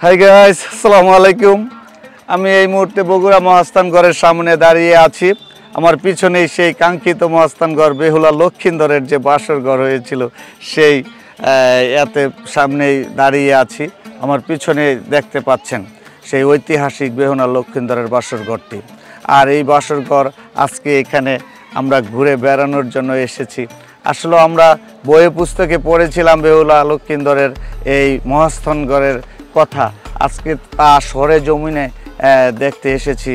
Hi guys, আসসালামু আলাইকুম। আমি এই মুহূর্তে বগুড়া মহাস্থানগড়ের সামনে দাঁড়িয়ে আছি। আমার পিছনেই সেই কাঙ্ক্ষিত মহাস্থানগড় বেহুলা লক্ষিন্দরের যে বাসরঘর হয়েছিল সেই এতে সামনেই দাঁড়িয়ে আছি। আমার পিছনে দেখতে পাচ্ছেন সেই ঐতিহাসিক বেহুলা লক্ষিন্দরের বাসরঘরটি। আর এই বাসরঘর আজকে এখানে আমরা ঘুরে বেড়ানোর জন্য এসেছি। আসলে আমরা বইয়ে পুস্তকে পড়েছিলাম বেহুলা লক্ষিন্দরের এই মহাস্থানগড়ের কথা, আজকে তা সরে জমিনে দেখতে এসেছি।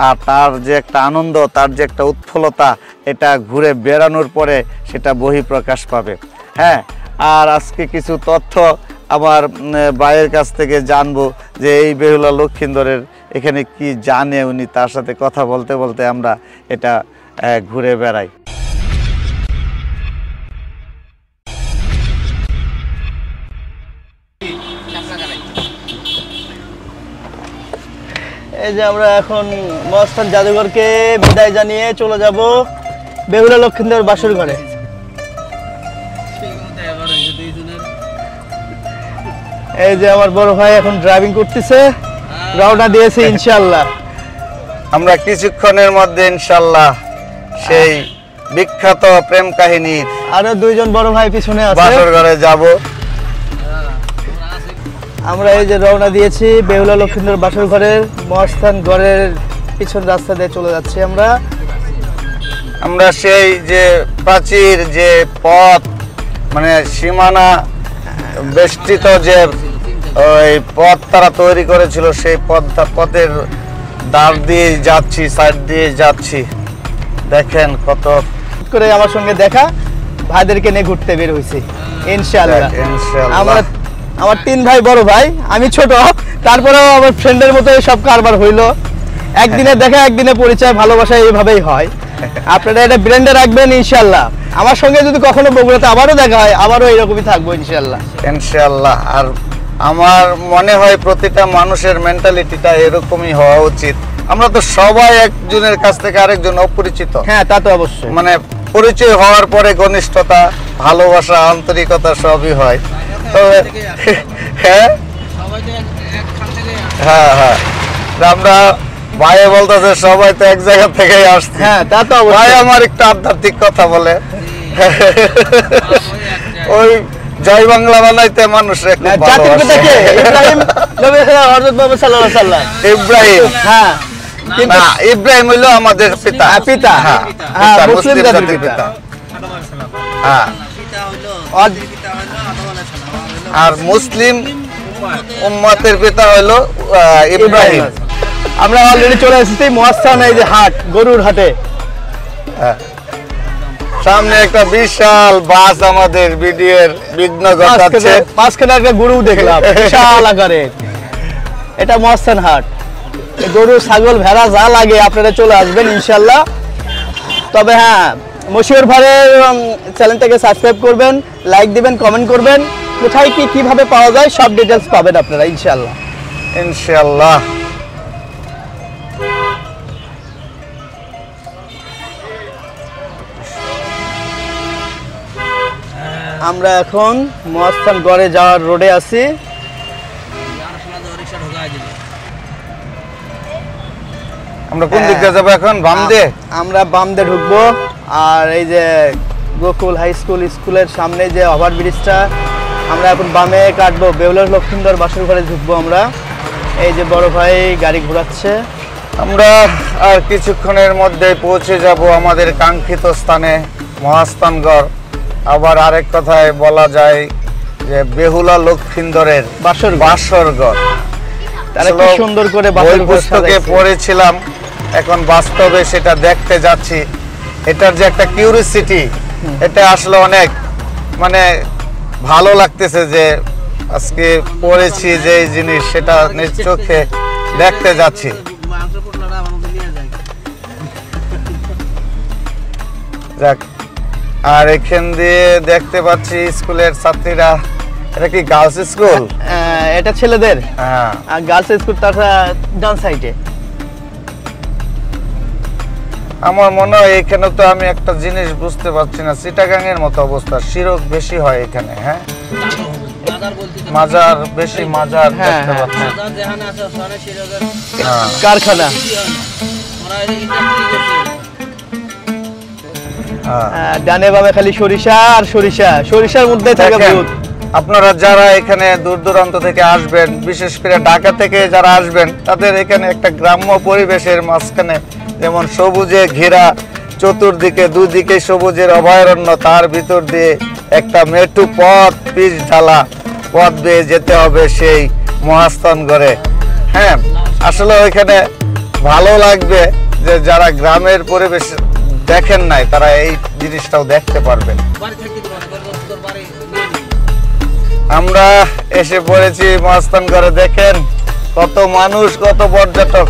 আর তার যে একটা আনন্দ, তার যে একটা উৎফুল্লতা, এটা ঘুরে বেড়ানোর পরে সেটা বহিঃপ্রকাশ পাবে। হ্যাঁ, আর আজকে কিছু তথ্য আমার ভাইয়ের কাছ থেকে জানবো যে এই বেহুলা লক্ষিন্দরের এখানে কি জানে উনি, তার সাথে কথা বলতে বলতে আমরা এটা ঘুরে বেড়াই। এই যে আমরা এখন মহাস্থান জাদুঘরকে বিদায় জানিয়ে চলে যাব বেহুলা লক্ষিন্দর বাসর ঘরে। এই যে আমার বড় ভাই এখন ড্রাইভিং করতেছে, রওনা দিয়েছে ইনশাআল্লাহ। আমরা কিছুক্ষণের মধ্যে ইনশাআল্লাহ সেই বিখ্যাত প্রেম কাহিনীর আরো দুইজন বড় ভাই পিছনে আছে, বাসর ঘরে যাব। আমরা এই যে রওনা দিয়েছি বেহুলা লক্ষিন্দর বাসর ঘরের মহাস্থান ঘরের পিছন রাস্তা দিয়ে চলে যাচ্ছি আমরা সেই যে প্রাচীর যে পথ, মানে সীমানা বেষ্টিত যে ওই পথ তারা তৈরি করেছিল, সেই পথের দাঁড় দিয়ে যাচ্ছি, সাইড দিয়ে যাচ্ছি। দেখেন কত করে আমার সঙ্গে দেখা, ভাইদেরকে নিয়ে ঘুরতে বের হয়েছি ইনশাআল্লাহ। আমার তিন ভাই বড় ভাই, আমি ছোট, তারপরেও আমার ফ্রেন্ডের মতো সব কারবার হইলো। একদিনে দেখা, একদিনে পরিচয়, ভালোবাসা এইভাবেই হয়। আপনারা এটা ব্র্যান্ডে রাখবেন ইনশাআল্লাহ। আমার সঙ্গে যদি কখনো বগুড়াতে আবারও দেখা হয়, আবারও এইরকমই থাকবো ইনশাআল্লাহ। ইনশাআল্লাহ। আর আমার মনে হয় প্রতিটা মানুষের মেন্টালিটিটা এরকমই হওয়া উচিত। আমরা তো সবাই একজনের কাছ থেকে আরেকজন অপরিচিত। হ্যাঁ, তা তো অবশ্যই। মানে পরিচয় হওয়ার পরে ঘনিষ্ঠতা, ভালোবাসা, আন্তরিকতা সবই হয়। তবে হ্যাঁ হ্যাঁ হ্যাঁ আমরা ভাই বলতেছে সবাই তো এক জায়গা থেকেই আসছে। হ্যাঁ, তা তো ভাই আমার একটু আধ্যাত্মিক কথা বলে, ওই জয় বাংলা বানাইতে মানুষের ইব্রাহিম। হ্যাঁ, ইব্রাহিম হইলো আমাদের পিতা। পিতা, মুসলিম জাতির পিতা। হ্যাঁ, আর মুসলিম উম্মতের পিতা হলো ইব্রাহিম। আমরা অলরেডি চলে এসেছি মহাস্থান, এই যে হাট, গরুর হাটে। সামনে একটা বিশাল বাস আমাদের ভিডিওর বিঘ্ন ঘটাচ্ছে। মাঝখানে একটা গরু দেখলাম বিশাল আকারের। এটা মহাস্থান হাট, গরু, ছাগল, ভেড়া যা লাগে আপনারা চলে আসবেন ইনশাআল্লাহ। তবে হ্যাঁ, মশিউর ভাইয়ের চ্যানেলটাকে সাবস্ক্রাইব করবেন, লাইক দিবেন, কমেন্ট করবেন। কোথায় কি কিভাবে পাওয়া যায় সব ডিটেলস পাবেন আপনারা ইনশাআল্লাহ। ইনশাআল্লাহ। আমরা এখন মহাস্থান গড়ে যাওয়ার রোডে আছি। আমরা কোন দিক দিয়ে যাবো এখন? বাম দিয়ে? আমরা বাম দিয়ে ঢুকবো। আর এই যে গোকুল হাই স্কুলের সামনে যে ওভারব্রিজটা, আমরা এখন বামে কাটবো, বেহুলা লক্ষিন্দর বাসর ঘরে ঢুকবো আমরা। এই যে বড় ভাই গাড়ি ঘোরাচ্ছে। আমরা আর কিছুক্ষণের মধ্যে পৌঁছে যাব আমাদের কাঙ্ক্ষিত স্থানে, মহাস্থানগড়। আবার আরেক কথায় বলা যায় যে বেহুলা লক্ষিন্দরের বাসরঘর। তারা কি সুন্দর করে বই পুস্তকে পড়েছিলাম, এখন বাস্তবে সেটা দেখতে যাচ্ছি। এটার যে একটা কিউরিসিটি, এটা আসলে অনেক মানে ভালো লাগতেছে যে আজকে পড়েছি যে এই জিনিস, সেটা নিজ চোখে দেখতে যাচ্ছি। যাক, আর এখান দিয়ে দেখতে পাচ্ছি স্কুলের ছাত্রীরা। এটা কি গার্লস স্কুল? এটা ছেলেদের। হ্যাঁ, আর গার্লস স্কুল তার ডান সাইডে। আমার মনে হয় এখানে তো আমি একটা জিনিস বুঝতে পারছি না, চিটাগাং এর মতো অবস্থা, শিরক বেশি হয় এখানে। হ্যাঁ, মাজার বেশি মাজার হ্যাঁ, দেখতে হ্যাঁ, পাচ্ছেন। হ্যাঁ। কারখানা। হ্যাঁ। ডানে বামে খালি সরিষা আর সরিষা, সরিষার মধ্যে থাকে দেখেন, ভূত। আপনারা যারা এখানে দূর দূরান্ত থেকে আসবেন, বিশেষ করে ঢাকা থেকে যারা আসবেন, তাদের এখানে একটা গ্রাম্য পরিবেশের মাঝখানে যেমন সবুজে ঘেরা, চতুর্দিকে দুদিকে সবুজের অভয়ারণ্য, তার ভিতর দিয়ে একটা মেটু পথ, পিচ ঢালা পথ বেয়ে যেতে হবে সেই মহাস্থানগড়ে। হ্যাঁ, আসলে ওইখানে ভালো লাগবে, যে যারা গ্রামের পরিবেশ দেখেন নাই তারা এই জিনিসটাও দেখতে পারবেন। আমরা এসে পড়েছি মহাস্থানগড়ে। দেখেন কত মানুষ, কত পর্যটক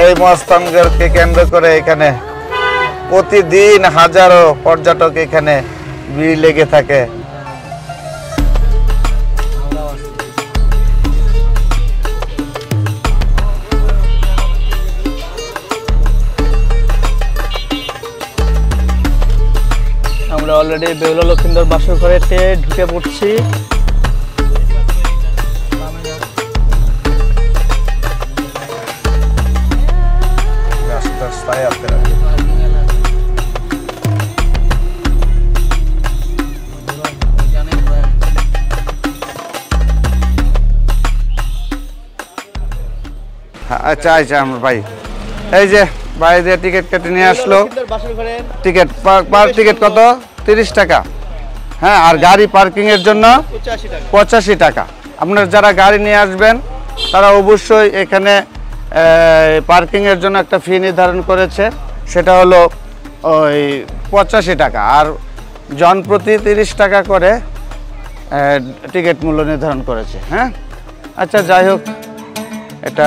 এই মহাস্থানগড়কে কেন্দ্র করে। এখানে প্রতিদিন হাজারো পর্যটক এখানে ভিড় লেগে থাকে। আমরা অলরেডি বেহুলা লক্ষিন্দর বাসর ঘরেতে ঢুকে পড়ছি। আচ্ছা আচ্ছা, আমরা ভাই এই যে বাইরে টিকিট কেটে নিয়ে আসলো। টিকিট পার টিকিট কত? 30 টাকা। হ্যাঁ, আর গাড়ি পার্কিং এর জন্য 85 টাকা। আপনারা যারা গাড়ি নিয়ে আসবেন তারা অবশ্যই এখানে পার্কিং এর জন্য একটা ফি নির্ধারণ করেছে, সেটা হলো ওই 85 টাকা। আর জনপ্রতি 30 টাকা করে টিকিট মূল্য নির্ধারণ করেছে। হ্যাঁ, আচ্ছা, যাই হোক, এটা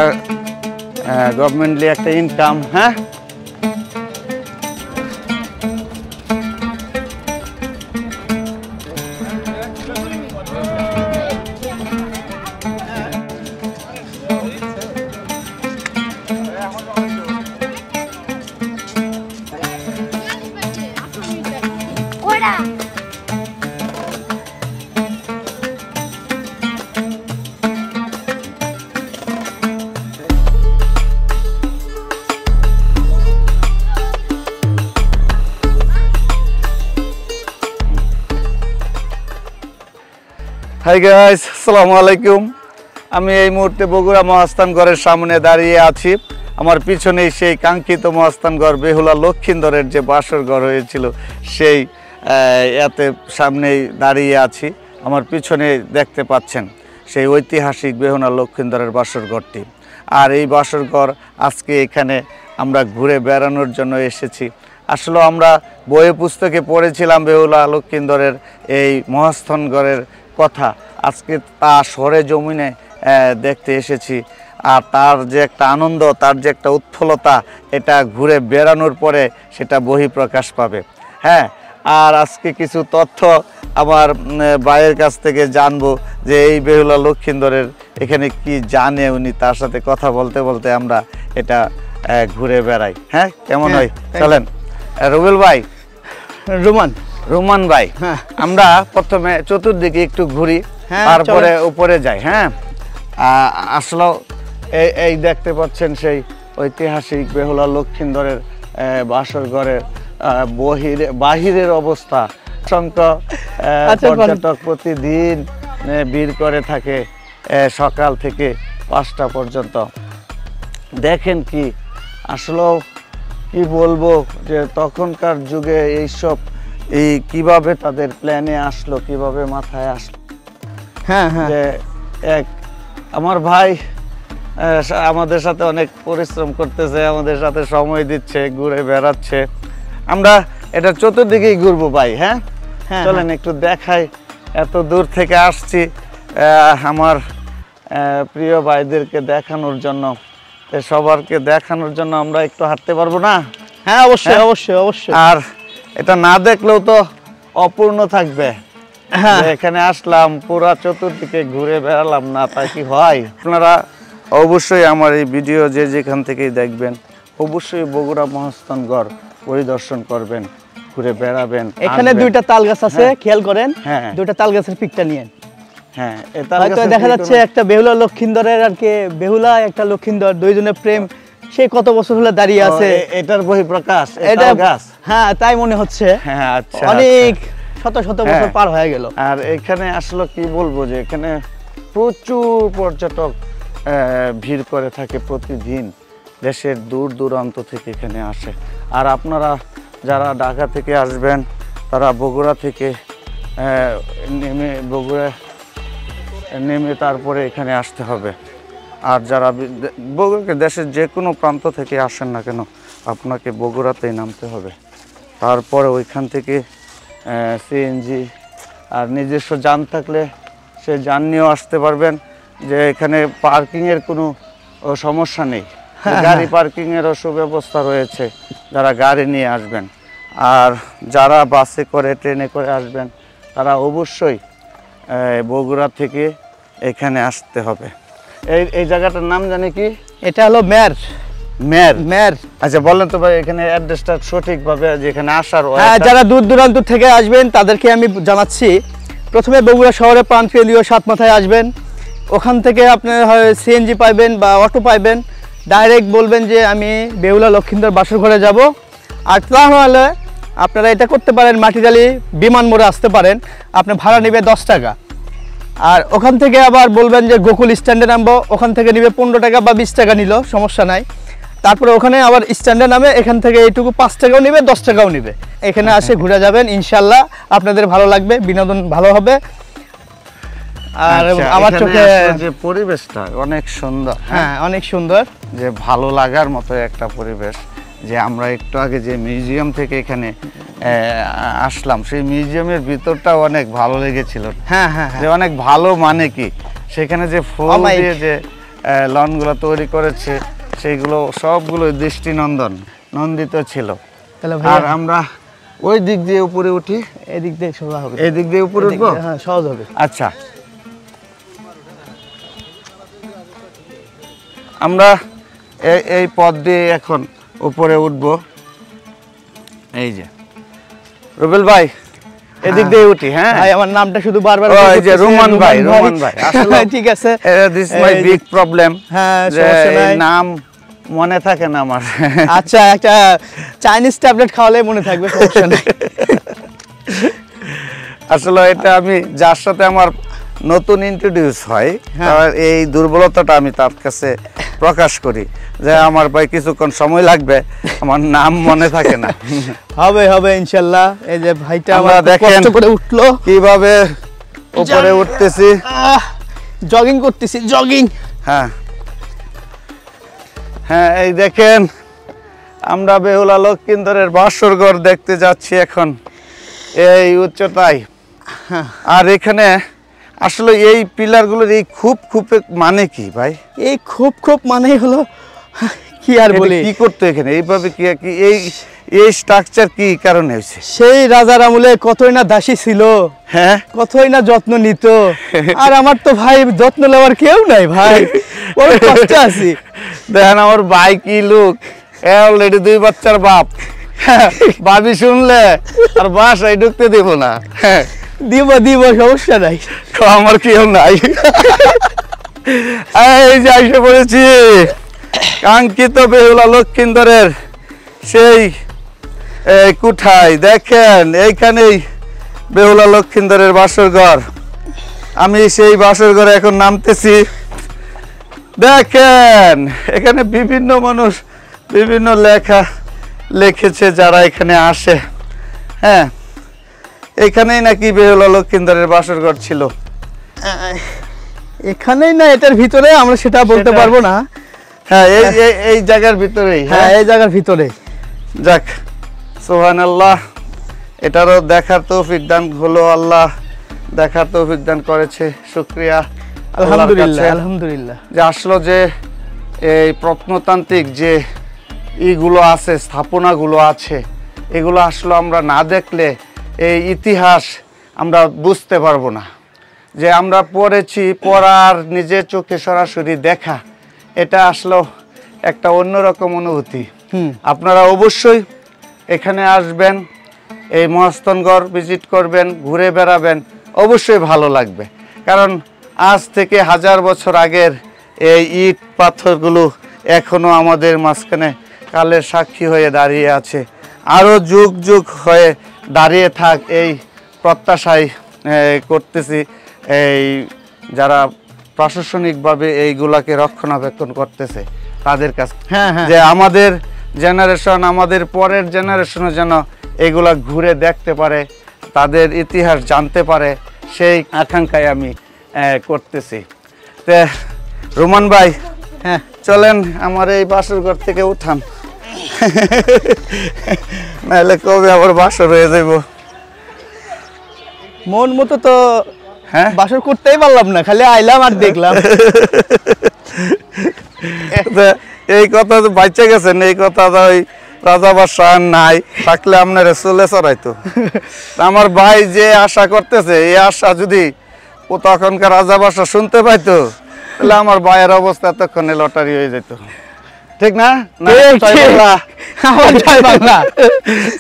গভর্নমেন্টলি একটা ইনকাম। হ্যাঁ, হাই গাইস, আসসালামু আলাইকুম। আমি এই মুহূর্তে বগুড়া মহাস্থানগড়ের সামনে দাঁড়িয়ে আছি। আমার পিছনেই সেই কাঙ্ক্ষিত মহাস্থানগড় বেহুলা লক্ষিন্দরের যে বাসরঘর হয়েছিল, সেই এতে সামনেই দাঁড়িয়ে আছি। আমার পিছনে দেখতে পাচ্ছেন সেই ঐতিহাসিক বেহুলা লক্ষিন্দরের বাসরঘরটি। আর এই বাসরঘর আজকে এখানে আমরা ঘুরে বেড়ানোর জন্য এসেছি। আসলে আমরা বইয়ে পুস্তকে পড়েছিলাম বেহুলা লক্ষিন্দরের এই মহাস্থানগড়ের কথা, আজকে তা সরে জমিনে দেখতে এসেছি। আর তার যে একটা আনন্দ, তার যে একটা উৎফুল্লতা, এটা ঘুরে বেড়ানোর পরে সেটা বহিঃপ্রকাশ পাবে। হ্যাঁ, আর আজকে কিছু তথ্য আমার ভাইয়ের কাছ থেকে জানবো যে এই বেহুলা লক্ষিন্দরের এখানে কি জানে উনি, তার সাথে কথা বলতে বলতে আমরা এটা ঘুরে বেড়াই। হ্যাঁ, কেমন হয়? চলেন। রুবেল ভাই, রোমান ভাই, আমরা প্রথমে চতুর্দিকে একটু ঘুরি, তারপরে উপরে যাই। হ্যাঁ, আসলে এই দেখতে পাচ্ছেন সেই ঐতিহাসিক বেহুলা লক্ষিন্দরের বাসরঘরের বাহিরের অবস্থা। অসংখ্য পর্যটক প্রতিদিন ভিড় করে থাকে সকাল থেকে 5টা পর্যন্ত। দেখেন কি, আসলে কি বলবো, যে তখনকার যুগে এইসব কিভাবে তাদের প্ল্যানে আসলো, কিভাবে মাথায় আসলো। হ্যাঁ হ্যাঁ, যে এক আমার ভাই আমাদের সাথে অনেক পরিশ্রম করতেছে, আমাদের সাথে সময় দিচ্ছে, ঘুরে বেড়াচ্ছে। আমরা এটা চতুর্দিকেই ঘুরবো ভাই। হ্যাঁ, চলেন একটু দেখাই। এত দূর থেকে আসছি আমার প্রিয় ভাইদেরকে দেখানোর জন্য, সবারকে দেখানোর জন্য আমরা একটু হাঁটতে পারবো না? হ্যাঁ, অবশ্যই অবশ্যই অবশ্যই। আর এটা না দেখলেও তো অপূর্ণ থাকবে। এখানে আসলাম, পুরা চতুর্দিকে ঘুরে বেড়ালাম না, তা কি হয়? আপনারা অবশ্যই আমার এই ভিডিও যে যেখান থেকেই দেখবেন, অবশ্যই বগুড়া মহাস্থানগড় পরিদর্শন করবেন, ঘুরে বেড়াবেন। এখানে 2টা তাল গাছ আছে, খেয়াল করেন। 2টা তাল গাছের পিকটা নিয়ে হ্যাঁ, এটার হয়তো কাছে দেখা কি যাচ্ছে কোনো- একটা বেহুলা লক্ষিন্দরের আর কি, বেহুলা একটা লক্ষিন্দর, দুইজনের প্রেম সে কত বছর হলো দাঁড়িয়ে আছে। এটার বহিঃপ্রকাশ, এটা এটাও গাছ। হ্যাঁ, তাই মনে হচ্ছে। হ্যাঁ, আচ্ছা, অনেক শত শত বছর হ্যাঁ। পার হয়ে গেল। আর এখানে আসলে কি বলবো, যে এখানে প্রচুর পর্যটক ভিড় করে থাকে প্রতিদিন, দেশের দূর দূরান্ত থেকে এখানে আসে। আর আপনারা যারা ঢাকা থেকে আসবেন, তারা বগুড়া থেকে নেমে বগুড়া নেমে তারপরে এখানে আসতে হবে। আর যারা বগুড়া দেশের যে কোনো প্রান্ত থেকে আসেন না কেন, আপনাকে বগুড়াতেই নামতে হবে। তারপরে ওইখান থেকে সিএনজি আর নিজস্ব যান থাকলে সে যান নিয়েও আসতে পারবেন, যে এখানে পার্কিংয়ের কোনো সমস্যা নেই। গাড়ি পার্কিংয়েরও সুব্যবস্থা রয়েছে, যারা গাড়ি নিয়ে আসবেন। আর যারা বাসে করে ট্রেনে করে আসবেন, তারা অবশ্যই বগুড়া থেকে এখানে আসতে হবে। এই জায়গাটার নাম জানি কি? এটা হলো মের মের। মের। আচ্ছা, বলেন তো ভাই, এখানে অ্যাড্রেসটা সঠিকভাবে, যেখানে আসার হ্যাঁ, যারা দূর দূরান্ত থেকে আসবেন তাদেরকে আমি জানাচ্ছি, প্রথমে বগুড়া শহরে প্রাণকেন্দ্রীয় সাতমাথায় আসবেন। ওখান থেকে আপনি হয় সিএনজি পাইবেন বা অটো পাইবেন। ডাইরেক্ট বলবেন যে আমি বেহুলা লক্ষিন্দর বাসর ঘরে যাব। আর তাহলে আপনারা এটা করতে পারেন, মাটিডালি বিমান মোড়ে আসতে পারেন, আপনি ভাড়া নেবে 10 টাকা। আর ওখান থেকে আবার বলবেন যে গোকুল স্ট্যান্ডে নামবো, ওখান থেকে নেবে 15 টাকা বা 20 টাকা নিল, সমস্যা নাই। তারপরে ওখানে আবার স্ট্যান্ডে নামে, এখান থেকে এইটুকু 5 টাকাও নেবে, 10 টাকাও নেবে। এখানে আসে ঘুরে যাবেন, ইনশাল্লাহ আপনাদের ভালো লাগবে, বিনোদন ভালো হবে। আর আমার চোখে যে পরিবেশটা অনেক সুন্দর, হ্যাঁ, অনেক সুন্দর, যে ভালো লাগার মতো একটা পরিবেশ। যে আমরা একটু আগে যে মিউজিয়াম থেকে এখানে আসলাম, সেই মিউজিয়ামের ভিতরটা অনেক ভালো লেগেছিল। হ্যাঁ হ্যাঁ যে অনেক ভালো, মানে কি সেখানে যে ফুল অমায়িক। দিয়ে যে লনগুলো তৈরি করেছে, সেইগুলো সবগুলো দৃষ্টিনন্দন নন্দিত ছিল। তাহলে আর ভাই আমরা ওই দিক দিয়ে উপরে উঠি, এদিক দিয়ে সোজা হবে, এই দিক দিয়ে উপরে এদিক উঠবো। দিয়ে, হ্যাঁ, সহজ হবে। আচ্ছা, আমরা এই পথ দিয়ে এখন উপরে উঠব। এই যে রুবেল ভাই, এদিক দিয়ে উঠি। হ্যাঁ ভাই, আমার নামটা শুধু বারবার ওই যে রোমান ভাই, রোমান ভাই। আসলে ঠিক আছে, দিস মাই এই যে- বিগ প্রবলেম। হ্যাঁ, সমস্যা নাই। নাম মনে থাকে না আমার। আচ্ছা, একটা চাইনিজ ট্যাবলেট খাওয়ালে মনে থাকবে, সমস্যা নেই। আসলে এটা আমি যার সাথে আমার নতুন ইন্ট্রোডিউস হয়, হ্যাঁ। তার এই দুর্বলতাটা আমি তার কাছে প্রকাশ করি, যে আমার ভাই কিছুক্ষণ সময় লাগবে, আমার নাম মনে থাকে না। হবে হবে ইনশাল্লাহ। এই যে ভাইটা আমরা আমার খুব দেখেন কষ্ট করে উঠলো, কিভাবে উপরে উঠতেছি। জগিং করতেছি, জগিং। হ্যাঁ হ্যাঁ, এই দেখেন, আমরা বেহুলা লক্ষিন্দরের বাসর ঘর দেখতে যাচ্ছি এখন, এই উচ্চতায়। আর এখানে আসলে এই পিলারগুলোর এই খুব মানে কি ভাই? এই খুব মানেই হলো, কি আর এটা বলি, কি করতে এখানে এইভাবে কি এই স্ট্রাকচার কি কারণে হয়েছে? সেই রাজার আমলে কতই না দাসী ছিল, হ্যাঁ, কতই না যত্ন নিত। আর আমার তো ভাই যত্ন নেওয়ার কেউ নাই ভাই, বড় কষ্টে আছি। দেখেন আমার ভাই কি লোক, অলরেডি 2 বাচ্চার বাপ। ভাবি শুনলে আর বাসায় ঢুকতে দিব না। হ্যাঁ, দিব, সমস্যা নাই। আমার কেউ নাই। এই যে এসে পড়েছি কাঙ্ক্ষিত বেহুলা লক্ষিন্দরের সেই কুঠায়। দেখেন, এইখানেই বেহুলা লক্ষিন্দরের বাসর ঘর। আমি সেই বাসর ঘরে এখন নামতেছি। দেখেন, এখানে বিভিন্ন মানুষ বিভিন্ন লেখা লিখেছে যারা এখানে আসে। হ্যাঁ, এখানেই নাকি বেহুলা লক্ষিন্দরের বাসর ঘর ছিল। এখানেই না, এটার ভিতরে, আমরা সেটা বলতে সেটা- পারবো না। হ্যাঁ, এই জায়গার ভিতরেই। হ্যাঁ, এই জায়গার ভিতরে। যাক, সুবহানাল্লাহ। এটারও দেখার তৌফিক দান হলো, আল্লাহ দেখার তৌফিক দান করেছে, শুকরিয়া আল্লাহর আলহামদুলিল্লাহ, কাছে। আলহামদুলিল্লাহ। যে আসলো যে এই প্রত্নতান্ত্রিক যে ইগুলো আছে, স্থাপনাগুলো আছে, এগুলো আসলে আমরা না দেখলে এই ইতিহাস আমরা বুঝতে পারবো না। যে আমরা পড়েছি, পড়ার নিজের চোখে সরাসরি দেখা, এটা আসলে একটা অন্যরকম অনুভূতি। আপনারা অবশ্যই এখানে আসবেন, এই মহাস্থানগড় ভিজিট করবেন, ঘুরে বেড়াবেন, অবশ্যই ভালো লাগবে। কারণ আজ থেকে 1000 বছর আগের এই ইট পাথরগুলো এখনো আমাদের মাঝখানে কালের সাক্ষী হয়ে দাঁড়িয়ে আছে। আরও যুগ যুগ হয়ে দাঁড়িয়ে থাক এই প্রত্যাশায় করতেছি এই যারা প্রশাসনিকভাবে এইগুলাকে রক্ষণাবেক্ষণ করতেছে তাদের কাছে, যে আমাদের জেনারেশন, আমাদের পরের জেনারেশনও যেন এগুলা ঘুরে দেখতে পারে, তাদের ইতিহাস জানতে পারে, সেই আকাঙ্ক্ষায় আমি করতেছি। তো রোমান ভাই, চলেন আমার এই বাসর ঘর থেকে উঠান, নাহলে কবে আবার বাসর হয়ে যাইব। মন মতো তো বাসর করতেই পারলাম না, খালি আইলাম আর দেখলাম। এই কথা তো বাচ্চা গেছেন, এই কথা ওই রাজা বাদশাহ নাই থাকলে আপনারা চলে চড়াইতো। আমার ভাই যে আশা করতেছে, এই আশা যদি ও তখনকার রাজা বাদশাহ শুনতে পাইতো, তাহলে আমার ভাইয়ের অবস্থা এতক্ষণে লটারি হয়ে যেত, ঠিক না? জয় বাংলা,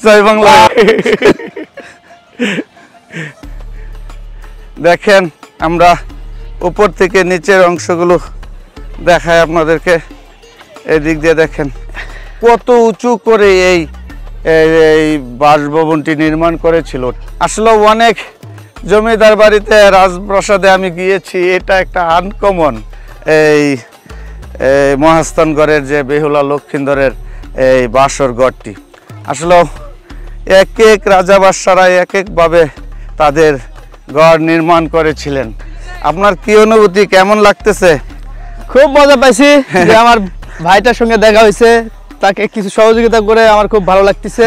জয় বাংলা। দেখেন আমরা উপর থেকে নিচের অংশগুলো দেখায় আপনাদেরকে। এদিক দিয়ে দেখেন কত উঁচু করে এই বাসভবনটি নির্মাণ করেছিল। আসলে অনেক জমিদার বাড়িতে, রাজপ্রাসাদে আমি গিয়েছি, এটা একটা আনকমন এই মহাস্থানগড়ের যে বেহুলা লক্ষিন্দরের এই বাসর ঘরটি। আসলে এক এক রাজা বাদশারা এক একভাবে তাদের গড় নির্মাণ করেছিলেন। আপনার কি অনুভূতি, কেমন লাগতেছে? খুব মজা পাইছি যে আমার ভাইটার সঙ্গে দেখা হয়েছে, তাকে কিছু সহযোগিতা করে আমার খুব ভালো লাগতেছে।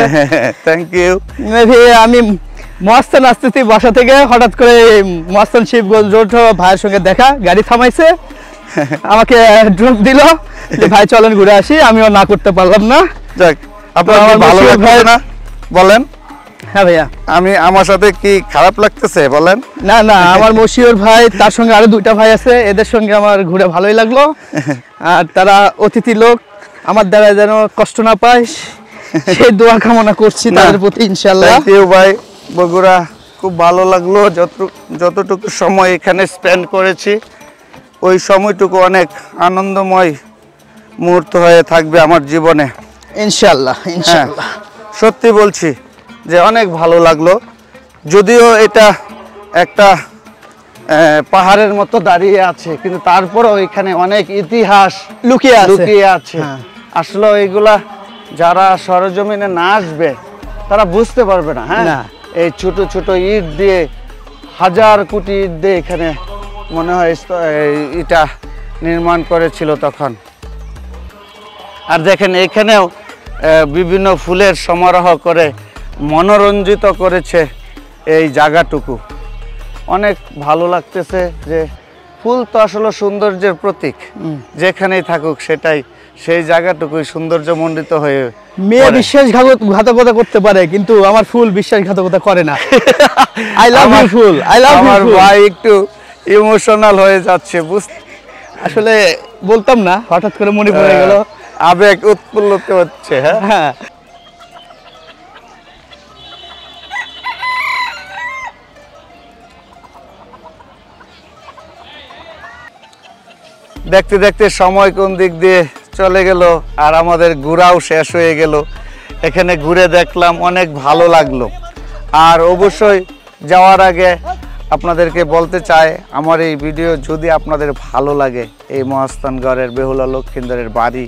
Thank you. মেবি আমি মহাস্থান আসতেছি বাসা থেকে, হঠাৎ করে মহাস্থান শিবগঞ্জ রোড ভাইয়ের সঙ্গে দেখা, গাড়ি থামাইছে, আমাকে ড্রপ দিল যে ভাই চলেন ঘুরে আসি, আমিও না করতে পারলাম না। যাক, আপনার ভালো লাগছে না বলেন? হ্যাঁ ভাইয়া। আমার সাথে কি খারাপ লাগতেছে বলেন? না না, আমার মশিউর ভাই, তার সঙ্গে আরো 2টা ভাই আছে, এদের সঙ্গে আমার ঘুরে ভালোই লাগলো। আর তারা অতিথি লোক, আমার দ্বারা যেন কষ্ট না পায় সেই দোয়া কামনা করছি তাদের প্রতি, ইনশাআল্লাহ। থ্যাংক ইউ ভাই। বগুড়া খুব ভালো লাগলো, যতটুকু সময় এখানে স্পেন্ড করেছি ওই সময়টুকু অনেক আনন্দময় মুহূর্ত হয়ে থাকবে আমার জীবনে, ইনশাআল্লাহ ইনশাআল্লাহ। সত্যি বলছি যে অনেক ভালো লাগলো, যদিও এটা একটা পাহাড়ের মতো দাঁড়িয়ে আছে, কিন্তু তারপরেও এখানে অনেক ইতিহাস লুকিয়ে আছে। আসলে এগুলা যারা সরজমিনে না আসবে তারা বুঝতে পারবে না। হ্যাঁ, এই ছোট ছোট ইট দিয়ে, 1000 কোটি ইট দিয়ে এখানে মনে হয় এটা নির্মাণ করেছিল তখন। আর দেখেন এখানেও বিভিন্ন ফুলের সমারোহ করে মনোরঞ্জিত করেছে এই জায়গাটুকু। অনেক ভালো লাগতেছে যে ফুল তো আসলে সৌন্দর্যের প্রতীক, যেখানেই থাকুক সেটাই সেই জায়গাটুকুই সৌন্দর্যমণ্ডিত হয়ে। মেয়ে বিশ্বাসঘাতকতা করতে পারে, কিন্তু আমার ফুল বিশ্বাসঘাতকতা করে না। আই লাভ ইউ ফুল, আই লাভ ইউ। আমার ভাই একটু ইমোশনাল হয়ে যাচ্ছে, আসলে বলতাম না, হঠাৎ করে মনে পড়ে গেল, আবেগ উৎফুল্লিত হচ্ছে। হ্যাঁ, দেখতে দেখতে সময় কোন দিক দিয়ে চলে গেল, আর আমাদের ঘোরাও শেষ হয়ে গেল। এখানে ঘুরে দেখলাম, অনেক ভালো লাগলো। আর অবশ্যই যাওয়ার আগে আপনাদেরকে বলতে চাই, আমার এই ভিডিও যদি আপনাদের ভালো লাগে, এই মহাস্থানগড়ের বেহুলা লক্ষিন্দরের বাড়ি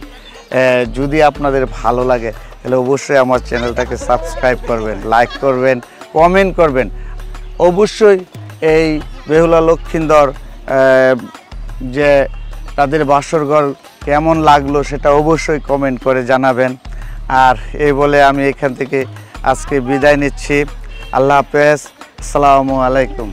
যদি আপনাদের ভালো লাগে, তাহলে অবশ্যই আমার চ্যানেলটাকে সাবস্ক্রাইব করবেন, লাইক করবেন, কমেন্ট করবেন। অবশ্যই এই বেহুলা লক্ষিন্দর যে তাদের বাসরঘর কেমন লাগলো সেটা অবশ্যই কমেন্ট করে জানাবেন। আর এই বলে আমি এখান থেকে আজকে বিদায় নিচ্ছি। আল্লাহ হাফেজ, আসসালামু আলাইকুম।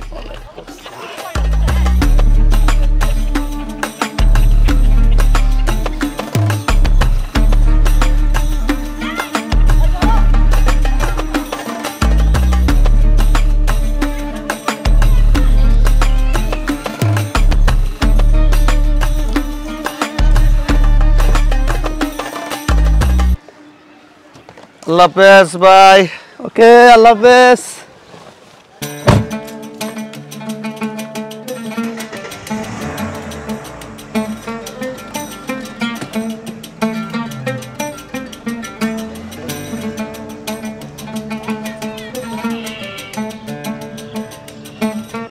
আল্লাহ হাফেজ ভাই। ওকে, আল্লাহ হাফেজ।